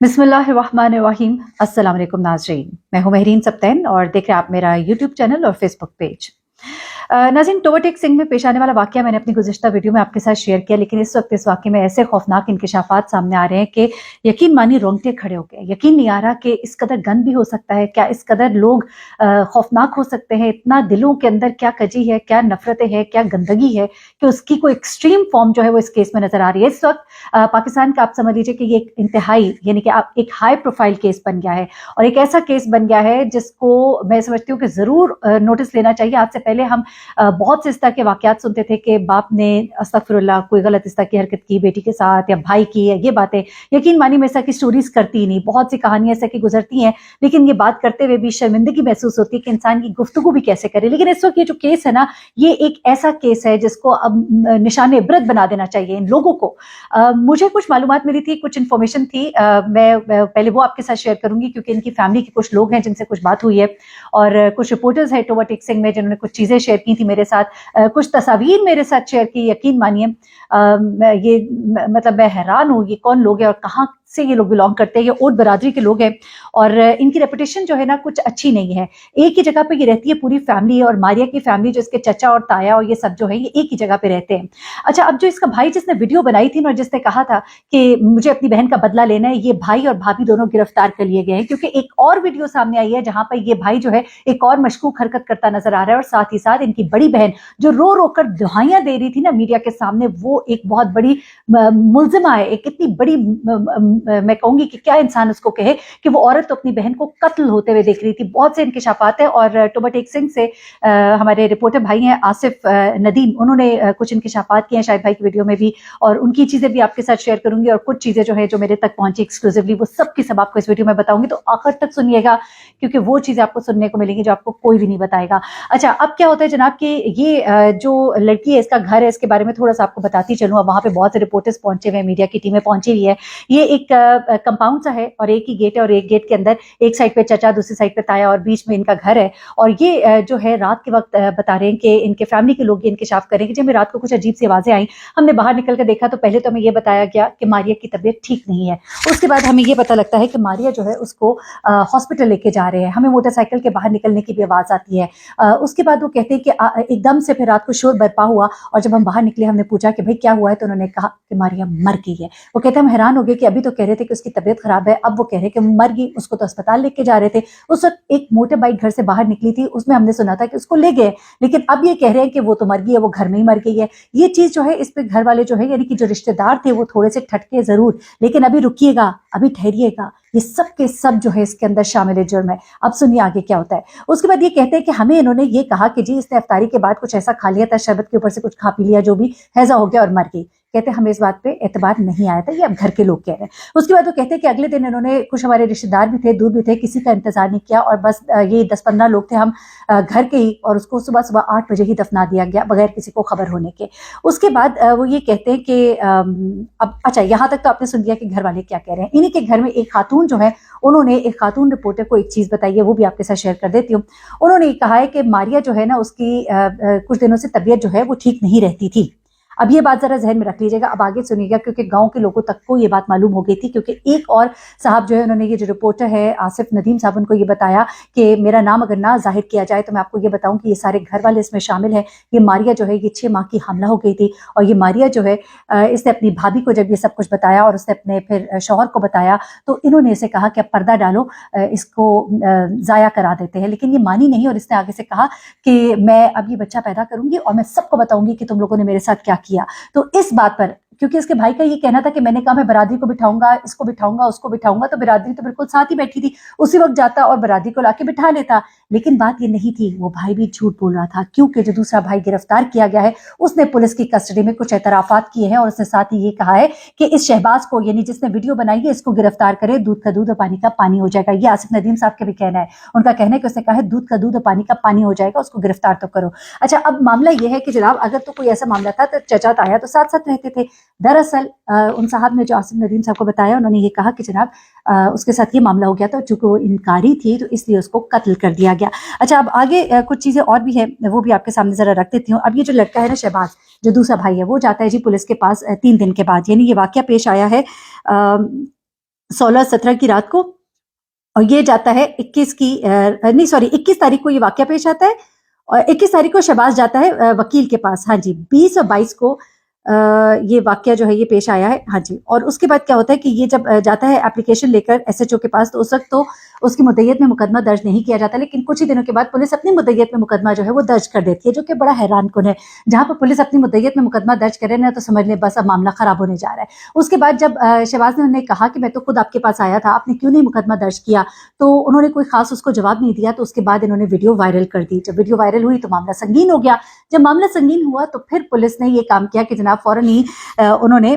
बिस्मिल्लाहिर्रहमानिर्रहीम। अस्सलाम वालेकुम नाज़रीन, मैं हूं महरीन सब्तैन और देख रहे हैं आप मेरा यूट्यूब चैनल और फेसबुक पेज। नाज़रीन, टोबा सिंह में पेश आने वाला वाक़या मैंने अपनी गुज़िश्ता वीडियो में आपके साथ शेयर किया, लेकिन इस वक्त इस वाक़े में ऐसे खौफनाक इंकशाफात सामने आ रहे हैं कि यकीन मानिए रोंगटे खड़े हो गए। यकीन नहीं आ रहा कि इस कदर गंद भी हो सकता है क्या, इस कदर लोग खौफनाक हो सकते हैं, इतना दिलों के अंदर क्या कजी है, क्या नफरतें हैं, क्या गंदगी है कि उसकी कोई एक्सट्रीम फॉर्म जो है वो इस केस में नजर आ रही है। इस वक्त पाकिस्तान का आप समझ लीजिए कि ये एक इंतहाई यानी कि आप एक हाई प्रोफाइल केस बन गया है और एक ऐसा केस बन गया है जिसको मैं समझती हूँ कि जरूर नोटिस लेना चाहिए। आज से पहले हम बहुत से इस तरह के वाकयात सुनते थे कि बाप ने अस्तगफिरुल्लाह कोई गलत इस तरह की हरकत की बेटी के साथ या भाई की है, ये बातें यकीन मानिए मैं ऐसा की स्टोरीज करती ही नहीं, बहुत सी कहानियां ऐसा की गुजरती हैं, लेकिन ये बात करते हुए भी शर्मिंदगी महसूस होती है कि इंसान की गुफ्तगू भी कैसे करे। लेकिन इस वक्त ये जो केस है ना, ये एक ऐसा केस है जिसको अब निशान इबरत बना देना चाहिए इन लोगों को। मुझे कुछ मालूमात मिली थी, कुछ इन्फॉर्मेशन थी, मैं पहले वो आपके साथ शेयर करूंगी क्योंकि इनकी फैमिली के कुछ लोग हैं जिनसे कुछ बात हुई है और कुछ रिपोर्टर्स हैं टोबा सिंह में जिन्होंने कुछ चीजें शेयर की थी मेरे साथ, कुछ तस्वीर मेरे साथ शेयर की। यकीन मानिए मतलब मैं हैरान हूँ, ये कौन लोग हैं और कहाँ से ये लोग बिलोंग करते हैं। ये ओट बरादरी के लोग हैं और इनकी रेपुटेशन जो है ना कुछ अच्छी नहीं है। एक ही जगह पे ये रहती है पूरी फैमिली, और मारिया की फैमिली जो इसके चचा और ताया और ये सब जो है ये एक ही जगह पे रहते हैं। अच्छा, अब जो इसका भाई जिसने वीडियो बनाई थी ना और जिसने कहा था कि मुझे अपनी बहन का बदला लेना है, ये भाई और भाभी दोनों गिरफ्तार कर लिए गए हैं क्योंकि एक और वीडियो सामने आई है जहां पर ये भाई जो है एक और मशकूक हरकत करता नजर आ रहा है और साथ ही साथ इनकी बड़ी बहन जो रो रो कर दुहाइयां दे रही थी ना मीडिया के सामने, वो एक बहुत बड़ी मुलजिमा है। एक इतनी बड़ी मैं कहूंगी कि क्या इंसान उसको कहे कि वो औरत तो अपनी बहन को कत्ल होते हुए देख रही थी। बहुत से इंकशाफात है और टोबा सिंह से हमारे रिपोर्टर भाई हैं आसिफ नदीम, उन्होंने कुछ इंकशाफात किए हैं शायद भाई की वीडियो में भी, और उनकी चीजें भी आपके साथ शेयर करूंगी और कुछ चीजें जो है जो मेरे तक पहुंची एक्सक्लूसिवली वो सब की सब आपको इस वीडियो में बताऊंगी, तो आखिर तक सुनिएगा क्योंकि वो चीजें आपको सुनने को मिलेंगी जो आपको कोई भी नहीं बताएगा। अच्छा, अब क्या होता है जनाब कि ये जो लड़की है इसका घर है, इसके बारे में थोड़ा सा आपको बताती चलूँ। अब वहां पे बहुत से रिपोर्टर्स पहुंचे हुए हैं, मीडिया की टीमें पहुंची हुई है। ये एक कंपाउंड सा है और एक ही गेट है और एक गेट के अंदर एक साइड पे चचा, दूसरी साइड पे ताया और बीच में इनका घर है। और ये जो है रात के वक्त बता रहे हैं कि इनके फैमिली के लोग ये इंकशाफ करें कि जब हमें रात को कुछ अजीब सी आवाजें आई, हमने बाहर निकल कर देखा तो पहले तो हमें ये बताया गया कि मारिया की तबीयत ठीक नहीं है। उसके बाद हमें ये पता लगता है कि मारिया जो है उसको हॉस्पिटल लेके जा रहे हैं। हमें मोटरसाइकिल के बाहर निकलने की भी आवाज आती है। उसके बाद वो कहते हैं कि एकदम से फिर रात को शोर बरपा हुआ और जब हम बाहर निकले हमने पूछा कि भाई क्या हुआ है, तो उन्होंने कहा कि मारिया मर गई है। वो कहते हैं हम हैरान हो गए कि अभी तो कह रहे थे कि उसकी तबीयत खराब है, अब वो कह रहे हैं कि मर गई। उसको तो अस्पताल लेके जा रहे थे, उस वक्त एक मोटर बाइक घर से बाहर निकली थी, उसमें हमने सुना था कि उसको ले गए, लेकिन अब ये कह रहे हैं कि वो तो मर गई है, वो घर में ही मर गई है। ये चीज जो है इस पे घर वाले जो है यानी कि जो रिश्तेदार थे वो थोड़े से ठटके जरूर, लेकिन अभी रुकिएगा, अभी ठहरिएगा, ये सब के सब जो है इसके अंदर शामिल है जुर्म है। अब सुनिए आगे क्या होता है। उसके बाद ये कहते हैं कि हमें इन्होंने ये कहा कि जी इसने इफ्तारी के बाद कुछ ऐसा खा लिया था, शरबत के ऊपर से कुछ खा पी लिया, जो भी हैजा हो गया और मर गई। कहते हैं हमें इस बात पे एतबार नहीं आया था, ये अब घर के लोग कह रहे हैं। उसके बाद वो कहते हैं कि अगले दिन इन्होंने, कुछ हमारे रिश्तेदार भी थे, दूर भी थे, किसी का इंतजार नहीं किया और बस ये 10-15 लोग थे हम घर के ही, और उसको सुबह सुबह 8 बजे ही दफना दिया गया बगैर किसी को खबर होने के। उसके बाद वो ये कहते हैं कि अब अच्छा यहाँ तक तो आपने सुन लिया कि घर वाले क्या कह रहे हैं। इन्हीं के घर में एक खातून जो है, उन्होंने एक खातून रिपोर्टर को एक चीज बताई है, वो भी आपके साथ शेयर कर देती हूँ। उन्होंने कहा है कि मारिया जो है ना उसकी कुछ दिनों से तबीयत जो है वो ठीक नहीं रहती थी। अब ये बात जरा जहन में रख लीजिएगा, अब आगे सुनिएगा क्योंकि गांव के लोगों तक को ये बात मालूम हो गई थी, क्योंकि एक और साहब जो है उन्होंने, ये जो रिपोर्टर है आसिफ नदीम साहब, उनको ये बताया कि मेरा नाम अगर ना जाहिर किया जाए तो मैं आपको ये बताऊं कि ये सारे घर वाले इसमें शामिल हैं। ये मारिया जो है ये 6 माह की हामला हो गई थी और ये मारिया जो है इसने अपनी भाभी को जब ये सब कुछ बताया और उसने अपने फिर शौहर को बताया तो इन्होंने इसे कहा कि अब पर्दा डालो, इसको जाया करा देते हैं, लेकिन ये मानी नहीं और इसने आगे से कहा कि मैं अब ये बच्चा पैदा करूंगी और मैं सबको बताऊंगी कि तुम लोगों ने मेरे साथ क्या किया। तो इस बात पर, क्योंकि इसके भाई का ये कहना था कि मैंने कहा मैं बरादरी को बिठाऊंगा, इसको बिठाऊंगा, उसको बिठाऊंगा, तो बरादरी तो बिल्कुल साथ ही बैठी थी, उसी वक्त जाता और बरादरी को लाके बिठा लेता। लेकिन बात ये नहीं थी, वो भाई भी झूठ बोल रहा था क्योंकि जो दूसरा भाई गिरफ्तार किया गया है उसने पुलिस की कस्टडी में कुछ एतराफात किए हैं और उसने साथ ही ये कहा है कि इस शहबाज को, यानी जिसने वीडियो बनाई है, इसको गिरफ्तार करे, दूध का दूध और पानी का पानी हो जाएगा। ये आसिफ नदीम साहब का भी कहना है, उनका कहना है कि उसने कहा है दूध का दूध और पानी का पानी हो जाएगा, उसको गिरफ्तार तो करो। अच्छा, अब मामला ये है कि जनाब अगर तो कोई ऐसा मामला था तो चचा ताया तो साथ साथ रहते थे। दरअसल उन साहब ने जो आसिफ नदीम साहब को बताया, उन्होंने ये कहा कि जनाब उसके साथ ये मामला हो गया था, चूंकि वो इनकारी थी तो इसलिए उसको कत्ल कर दिया गया। अच्छा, अब आगे कुछ चीजें और भी है, वो भी आपके सामने जरा रख देती हूँ। अब ये जो लड़का है ना शहबाज, जो दूसरा भाई है, वो जाता है जी पुलिस के पास 3 दिन के बाद, यानी ये वाकया पेश आया है 16-17 की रात को, और ये जाता है 21 तारीख को ये वाकया पेश आता है, और 21 तारीख को शहबाज जाता है वकील के पास। हाँ जी, 20 और 22 को ये वाकया जो है ये पेश आया है। हाँ जी, और उसके बाद क्या होता है कि ये जब जाता है एप्लीकेशन लेकर SHO के पास, तो उस वक्त तो उसकी मुद्दइयत में मुकदमा दर्ज नहीं किया जाता, लेकिन कुछ ही दिनों के बाद पुलिस अपनी मुद्दइयत में मुकदमा जो है वो दर्ज कर देती है, जो कि बड़ा हैरानकुन है। जहां पर पुलिस अपनी मुद्दइयत में मुकदमा दर्ज करे ना, तो समझ लें बस अब मामला खराब होने जा रहा है। उसके बाद जब शहबाज ने कहा कि मैं तो खुद आपके पास आया था, आपने क्यों नहीं मुकदमा दर्ज किया, तो उन्होंने कोई खास उसको जवाब नहीं दिया। तो उसके बाद इन्होंने वीडियो वायरल कर दी। जब वीडियो वायरल हुई तो मामला संगीन हो गया। जब मामला संगीन हुआ तो फिर पुलिस ने ये काम किया कि जनाब फौरन ही उन्होंने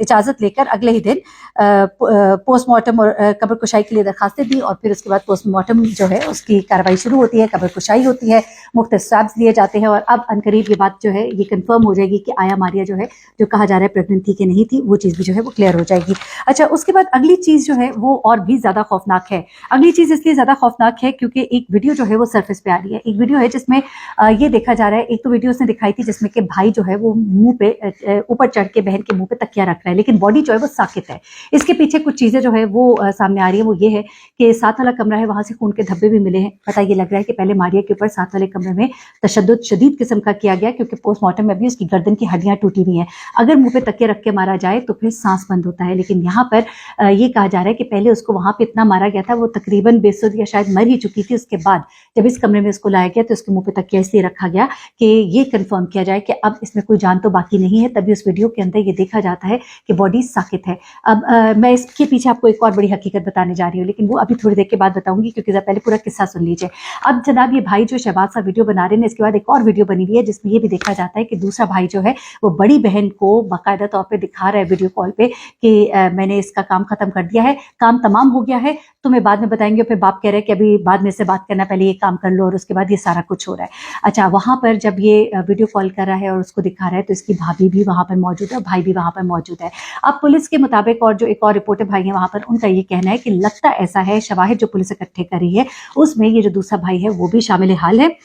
इजाजत लेकर अगले ही दिन पोस्टमार्टम और कब्र कुशाई के लिए दरखास्तें दी, और फिर उसके बाद पोस्टमार्टम जो है उसकी कार्रवाई शुरू होती है, कब्र कुशाई होती है, मुख्तलिफ स्वैब्स लिए जाते हैं, और अब अनकरीब ये बात जो है ये कंफर्म हो जाएगी कि आया मारिया जो है, जो कहा जा रहा है प्रेग्नेंट थी कि नहीं थी, वो चीज़ भी जो है वो क्लियर हो जाएगी। अच्छा, उसके बाद अगली चीज़ जो है वो और भी ज़्यादा खौफनाक है। अगली चीज़ इसलिए ज़्यादा खौफनाक है क्योंकि एक वीडियो जो है वो सरफेस पे आ रही है। एक वीडियो है जिसमें ये देखा जा रहा है, एक तो वीडियो उसने दिखाई थी जिसमें कि भाई जो है वो मुंह पे ऊपर चढ़ के बहन के मुंह पे तकिया रख रहा है, लेकिन बॉडी जो है वो साकित है। इसके पीछे कुछ चीजें जो है वो सामने आ रही है। वो ये है कि साथ वाला कमरा है, वहां से खून के धब्बे भी मिले हैं। पता ये लग रहा है कि पहले मारिया के ऊपर साथ वाले कमरे में तशद्दुद शदीद किस्म का किया गया, क्योंकि पोस्टमार्टम में भी उसकी गर्दन की हड्डियां टूटी हुई हैं। अगर मुंह पे तकिया रख के मारा जाए तो फिर सांस बंद होता है, लेकिन यहाँ पर ये कहा जा रहा है कि पहले उसको वहां पे इतना मारा गया था, वो तकरीबन बेसुध या शायद मर ही चुकी थी। उसके बाद जब इस कमरे में उसको लाया गया तो उसके मुंह पे तकिया इसलिए रखा गया कि ये कंफर्म किया जाए कि अब इसमें कोई जान तो बाकी नहीं है। तभी उस वीडियो के अंदर ये देखा जाता है कि बॉडी साकित है। अब मैं इसके पीछे आपको एक और बड़ी हकीकत बताने जा रही हूँ, लेकिन वो अभी थोड़ी देर के बाद बताऊंगी, क्योंकि पहले पूरा किस्सा सुन लीजिए। अब जनाब ये भाई जो शहबाज का वीडियो बना रहे हैं, इसके बाद एक और वीडियो बनी हुई है जिसमें ये भी देखा जाता है कि दूसरा भाई जो है वो बड़ी बहन को बाकायदा तौर पर दिखा रहा है वीडियो कॉल पे कि मैंने इसका काम खत्म कर दिया है, काम तमाम हो गया है, तुम्हें बाद में बताएंगे। फिर बाप कह रहे हैं कि अभी बाद में से बात करना, पहले ये काम कर लो, और उसके बाद ये सारा कुछ हो रहा है। अच्छा, वहां पर जब ये वीडियो कॉल कर रहा है और उसको दिखा रहा है तो इसकी भाभी भी वहां पर मौजूद है, भाई भी वहां पर मौजूद है। अब पुलिस के मुताबिक और जो एक और रिपोर्टर भाई है वहां पर, उनका ये कहना है कि लगता ऐसा है, शवाहिद जो पुलिस इकट्ठे कर रही है उसमें ये जो दूसरा भाई है वो भी शामिल हाल है,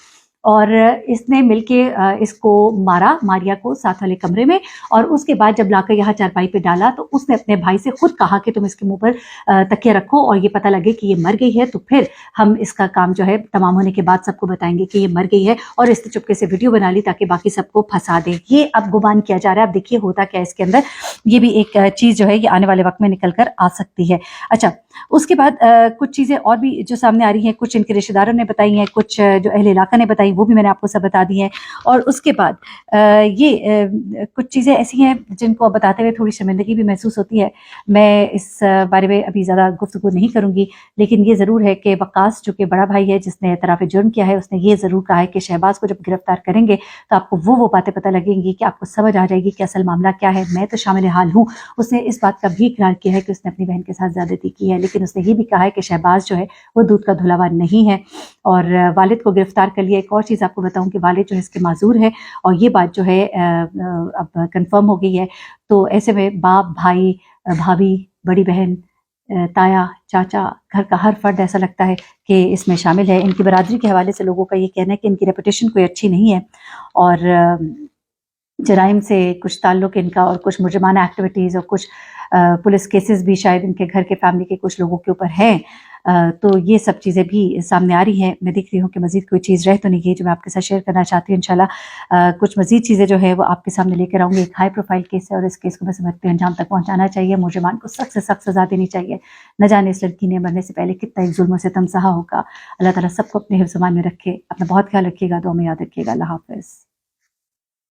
और इसने मिलके इसको मारा, मारिया को, साथ वाले कमरे में। और उसके बाद जब लाकर यहाँ चारपाई पे डाला तो उसने अपने भाई से खुद कहा कि तुम इसके मुंह पर तकिया रखो और ये पता लगे कि ये मर गई है, तो फिर हम इसका काम जो है तमाम होने के बाद सबको बताएंगे कि ये मर गई है। और इसने चुपके से वीडियो बना ली ताकि बाकी सबको फंसा दे। ये अब गुमान किया जा रहा है। अब देखिए होता क्या है इसके अंदर। ये भी एक चीज़ जो है ये आने वाले वक्त में निकल कर आ सकती है। अच्छा, उसके बाद कुछ चीज़ें और भी जो सामने आ रही हैं, कुछ इनके रिश्तेदारों ने बताई हैं, कुछ जो अहले इलाका ने बताई, वो भी मैंने आपको सब बता दी हैं। और उसके बाद कुछ चीज़ें ऐसी हैं जिनको अब बताते हुए थोड़ी शर्मिंदगी भी महसूस होती है। मैं इस बारे में अभी ज़्यादा गुफ्तगू नहीं करूँगी, लेकिन ये ज़रूर है कि वक्कास जो कि बड़ा भाई है जिसने एतराफ़ जुर्म किया है, उसने ये ज़रूर कहा है कि शहबाज को जब गिरफ्तार करेंगे तो आपको वो बातें पता लगेंगी कि आपको समझ आ जाएगी कि असल मामला क्या है। मैं तो शामिल हाल हूँ। उसने इस बात का भी इकरार किया है कि उसने अपनी बहन के साथ ज़्यादती की है, लेकिन उसने ये भी कहा है कि शहबाज जो है वो दूध का धुलावा नहीं है। और वालिद को गिरफ्तार कर लिया। एक और चीज़ आपको बताऊं कि वालिद जो है इसके माजूर है, और ये बात जो है अब कंफर्म हो गई है। तो ऐसे में बाप, भाई, भाभी, बड़ी बहन, ताया, चाचा, घर का हर फर्द ऐसा लगता है कि इसमें शामिल है। इनकी बरादरी के हवाले से लोगों का ये कहना है कि इनकी रेपुटेशन कोई अच्छी नहीं है, और जराइम से कुछ ताल्लुक इनका, और कुछ मुजरमाना एक्टिविटीज़ और कुछ पुलिस केसेस भी शायद इनके घर के फैमिली के कुछ लोगों के ऊपर हैं। तो ये सब चीज़ें भी सामने आ रही हैं। मैं देख रही हूँ कि मज़ीद कोई चीज़ रह तो नहीं गई जो मैं आपके साथ शेयर करना चाहती हूँ। इंशाल्लाह कुछ मज़ीद चीज़ें जो है वो आपके सामने लेकर आऊँगी। एक हाई प्रोफाइल केस है और इस केस को मैं समझती हूँ अंजाम तक पहुँचाना चाहिए। मुजरिमान को सख्त से सख्त सज़ा देनी चाहिए। न जाने इस लड़की ने मरने से पहले कितना एक जुल्म से सितम सहा होगा। अल्लाह ताला सबको अपने हिफ्ज़-ए-मान में रखे। अपना बहुत ख्याल रखिएगा, दुआ में याद रखिएगा। अल्लाह हाफ़िज़।